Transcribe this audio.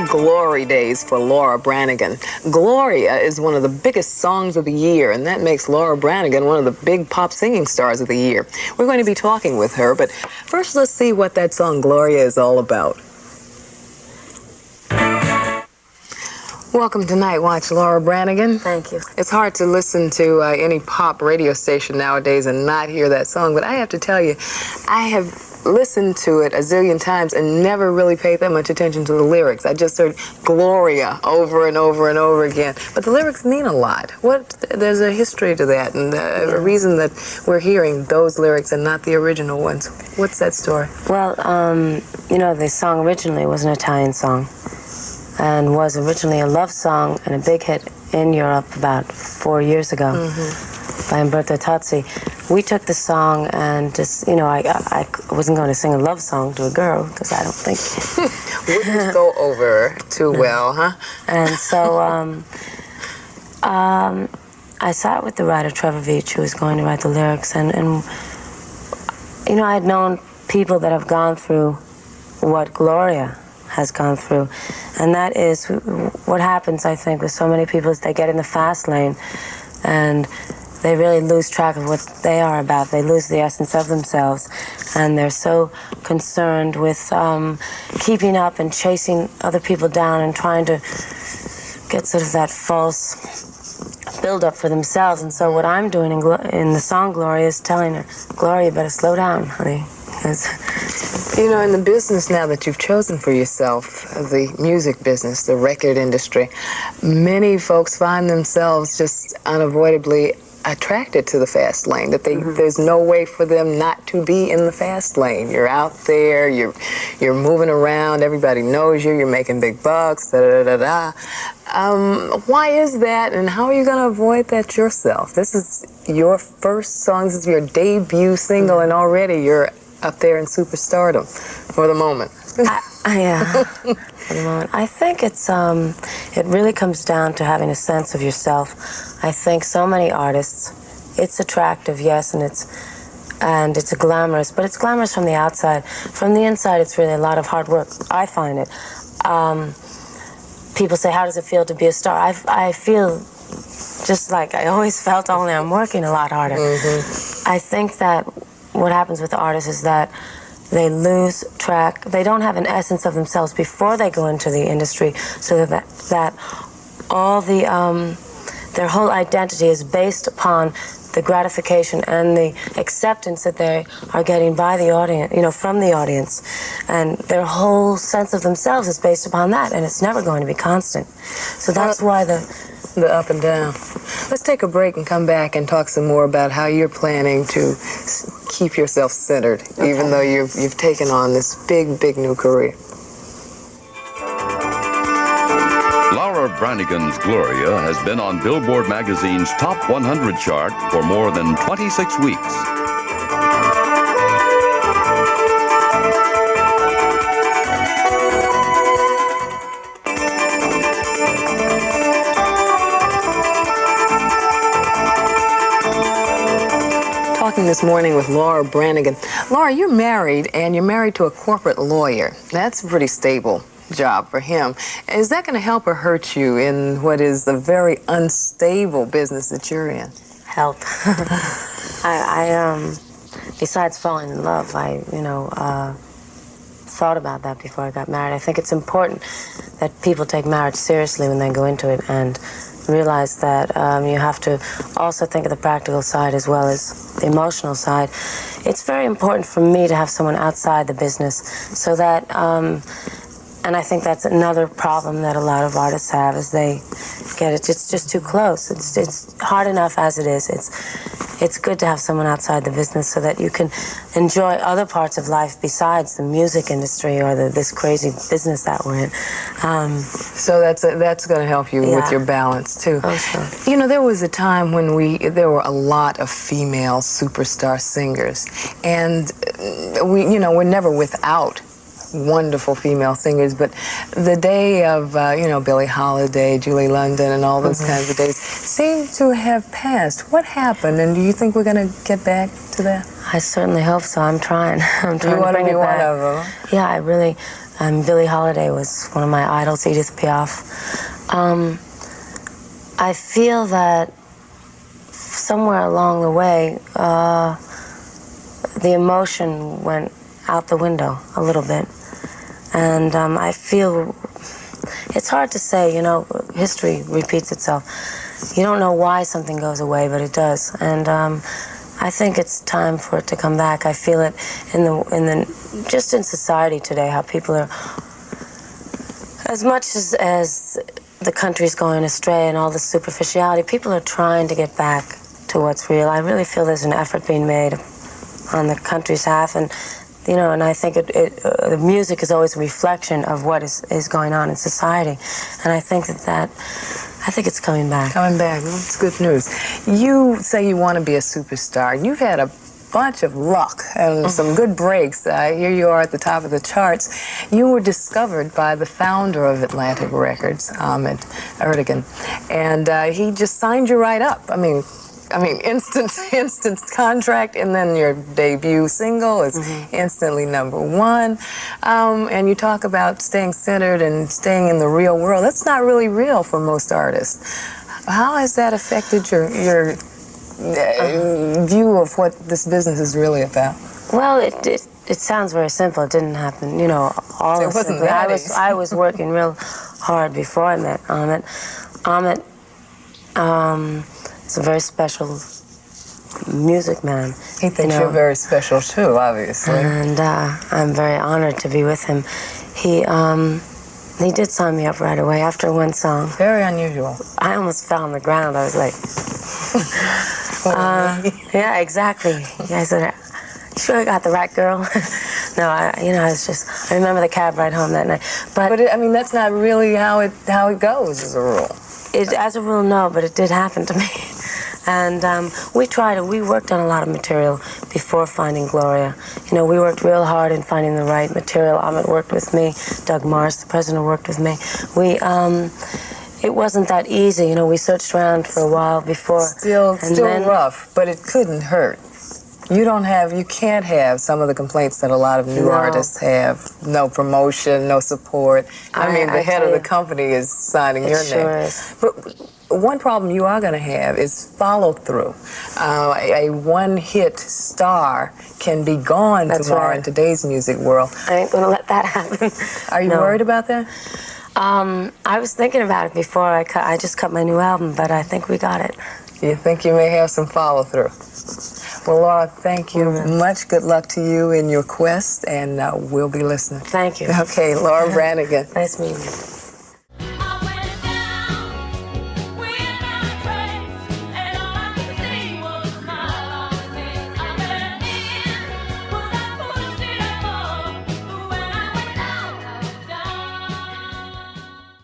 glory days for Laura Branigan. Gloria is one of the biggest songs of the year, and that makes Laura Branigan one of the big pop singing stars of the year. We're going to be talking with her, but first let's see what that song Gloria is all about. Welcome to Nightwatch, Laura Branigan. Thank you. It's hard to listen to any pop radio station nowadays and not hear that song, but I have to tell you, I have listened to it a zillion times and never really paid that much attention to the lyrics. I just heard Gloria over and over and over again. But the lyrics mean a lot. There's a history to that, and a reason that we're hearing those lyrics and not the original ones. What's that story? Well, you know, the song originally was an Italian song and was originally a love song and a big hit in Europe about 4 years ago by Umberto Tozzi. We took the song and just, you know, I wasn't going to sing a love song to a girl because I don't think... Wouldn't go over too well, huh? And so I sat with the writer, Trevor Veach, who was going to write the lyrics, and you know, I had known people that have gone through what Gloria has gone through, and that is what happens, I think, with so many people is they get in the fast lane and they really lose track of what they are about. They lose the essence of themselves, and they're so concerned with keeping up and chasing other people down and trying to get sort of that false build-up for themselves. And so what I'm doing in the song Gloria is telling her, Gloria, you better slow down, honey. You know, in the business now that you've chosen for yourself, the music business, the record industry, many folks find themselves just unavoidably attracted to the fast lane, that there's no way for them not to be in the fast lane. You're out there, you're moving around, everybody knows you, you're making big bucks, da-da-da-da-da. Why is that, and how are you going to avoid that yourself? This is your first song, this is your debut single, and already you're up there in superstardom for the moment. Yeah, for the moment. I think it really comes down to having a sense of yourself. I think so many artists, it's attractive, yes, and it's glamorous, but it's glamorous from the outside. From the inside, it's really a lot of hard work. I find it. People say, how does it feel to be a star? I feel just like I always felt, only I'm working a lot harder. I think that what happens with artists is that they lose track. They don't have an essence of themselves before they go into the industry, so that all their whole identity is based upon the gratification and the acceptance that they are getting by the audience, you know, from the audience, and their whole sense of themselves is based upon that, and it's never going to be constant. So that's why the up and down. Let's take a break and come back and talk some more about how you're planning to keep yourself centered, even though you've taken on this big new career. Laura Branigan's Gloria has been on Billboard magazine's Top 100 chart for more than 26 weeks. Talking this morning with Laura Branigan. Laura, you're married, and you're married to a corporate lawyer. That's a pretty stable job for him. Is that going to help or hurt you in what is a very unstable business that you're in? help. Besides falling in love, I thought about that before I got married. I think it's important that people take marriage seriously when they go into it and realize that you have to also think of the practical side as well as the emotional side. It's very important for me to have someone outside the business so that, and I think that's another problem that a lot of artists have, is they get it, it's just too close. It's hard enough as it is. It's good to have someone outside the business so that you can enjoy other parts of life besides the music industry or this crazy business that we're in. So that's going to help you with your balance too. Oh, sure. You know, there was a time when there were a lot of female superstar singers, and we're never without wonderful female singers, but the day of Billie Holiday, Julie London, and all those kinds of days seem to have passed. What happened, and do you think we're going to get back to that? I certainly hope so. I'm trying. I'm trying you to bring it back. You want to be one of them? Yeah, I really. Billie Holiday was one of my idols, Edith Piaf. I feel that somewhere along the way, the emotion went out the window a little bit. And I feel, it's hard to say, you know, history repeats itself. You don't know why something goes away, but it does. And I think it's time for it to come back. I feel it just in society today, how people are, as much as the country's going astray and all the superficiality, people are trying to get back to what's real. I really feel there's an effort being made on the country's half, and you know, and I think the music is always a reflection of what is going on in society, and I think I think it's coming back. Coming back. Well, it's good news. You say you want to be a superstar. You've had a bunch of luck and some good breaks. Here you are at the top of the charts. You were discovered by the founder of Atlantic Records, Ahmet Ertegun, and he just signed you right up. I mean, instant contract, and then your debut single is instantly #1. And you talk about staying centered and staying in the real world. That's not really real for most artists. How has that affected your view of what this business is really about? Well, it sounds very simple. It didn't happen, you know, all it wasn't simply. that easy. I was working real hard before I met Ahmet. Ahmet is a very special music man. He thinks you're very special too, obviously. And I'm very honored to be with him. He did sign me up right away after one song. Very unusual. I almost fell on the ground. I was like, yeah, exactly. I said, sure I got the right girl. No, I remember the cab ride home that night. But that's not really how it goes as a rule. As a rule, no, but it did happen to me. And we worked on a lot of material before finding Gloria. You know, we worked real hard in finding the right material. Ahmet worked with me. Doug Morris, the president, worked with me. It wasn't that easy. You know, we searched around for a while before. Still rough, but it couldn't hurt. You can't have some of the complaints that a lot of new artists have. No promotion, no support. The head of the company is signing your name. Sure is. But one problem you are going to have is follow-through. A one-hit star can be gone tomorrow in today's music world. I ain't going to let that happen. Are you worried about that? I was thinking about it before I just cut my new album, but I think we got it. You think you may have some follow-through? Well, Laura, thank you. Much good luck to you in your quest, and we'll be listening. Thank you. Okay, Laura Branigan. Nice meeting you.